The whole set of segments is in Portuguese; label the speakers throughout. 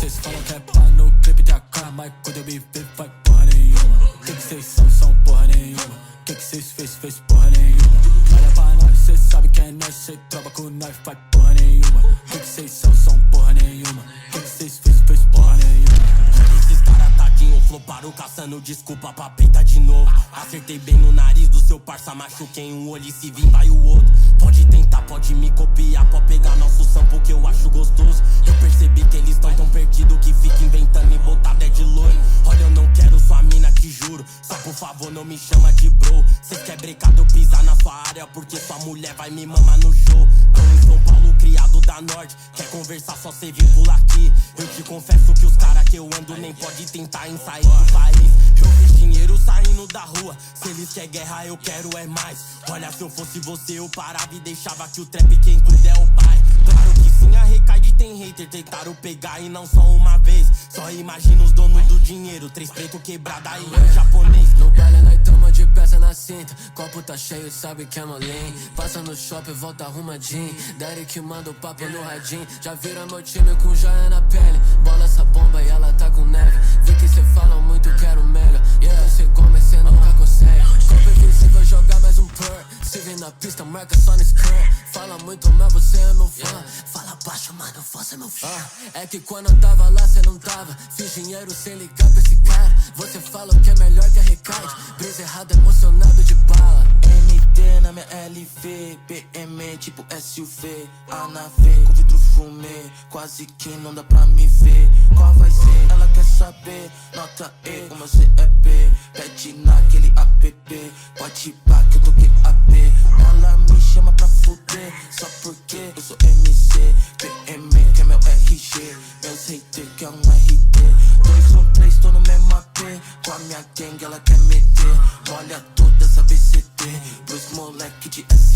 Speaker 1: Cês falam que é pá no clipe, tem a cara, mas quando eu me ver vai porra nenhuma. Que cês são porra nenhuma. Que cês fez porra nenhuma. Olha pra nós, cê sabe que é nós, cê troca com nós, faz porra nenhuma. Que cês são porra nenhuma. Que cês fez porra nenhuma.
Speaker 2: Esses cara tadinho floparam caçando desculpa pra peita de novo. Acertei bem no nariz do seu parça, machuquei um olho e se vir vai o outro. Pode tentar, pode me copiar, pode pegar nosso sample que eu acho gostoso. Eu percebi que eles tão perdidos que fica inventando e botar dead loiro. Olha, eu não quero sua mina, que juro. Só por favor não me chama de bro. Cê quer brecado eu pisar na sua área porque sua mulher vai me mamar no show. Tô em São Paulo, criado da Norte. Quer conversar só cê vir pular aqui. Eu te confesso que os cara que eu ando nem pode tentar em sair do país. Eu vi dinheiro saindo da rua. Se eles querem guerra eu quero é mais. Olha, se eu fosse você eu parava e deixava que o trap quem cuida é o pai. Claro que sim, a Recaide tem hater. Tentaram pegar e não só uma vez. Só imagina os donos do dinheiro. Três preto quebrada aí em japonês.
Speaker 1: No baile nós toma de peça na cinta. Copo tá cheio, sabe que é molim. Passa no shopping, volta arrumadinho. Derek manda o papo no radinho. Já vira meu time com joia na pele. Bola essa bomba e ela tá com neve. Vi que cê fala muito, quero mega. Yeah, cê come, cê nunca consegue. Copo invisível, jogar mais um purr. Se vem na pista, marca só no scrum. Fala muito, mas você é meu fã. Fala baixo, mano, você é meu fã. É que quando eu tava lá, cê não tava. Fiz dinheiro sem ligar pra esse cara. Você fala que é melhor que a Recaide. Brisa errada, emocionado de bala.
Speaker 3: MT na minha LV, PM tipo SUV. A nave com vidro fumê, quase que não dá pra me ver. Qual vai ser? Ela quer saber, nota E, o meu CEP. Pede naquele app, pode pá que eu toquei AP. Ela me chama pra fuder, só porque eu sou MC. PM que é meu RG, meus haters que é um RT. 213, tô no mesmo AP. Com a minha gang ela quer meter. Molha toda essa BCT pros moleque de S.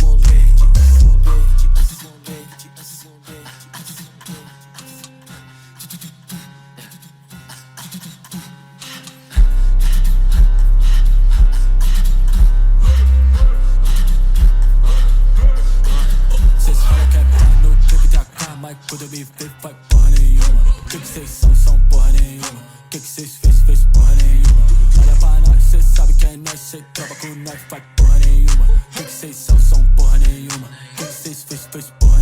Speaker 1: Cês falam que é pá no clipe, tem a cara, mas quando eu me ver vai porra nenhuma. Que cês são porra nenhuma. Que cês fez porra nenhuma. Olha pra nós, cê sabe que é nós, cê troca com nós, faz porra nenhuma. Que cês são porra nenhuma. Que cês fez porra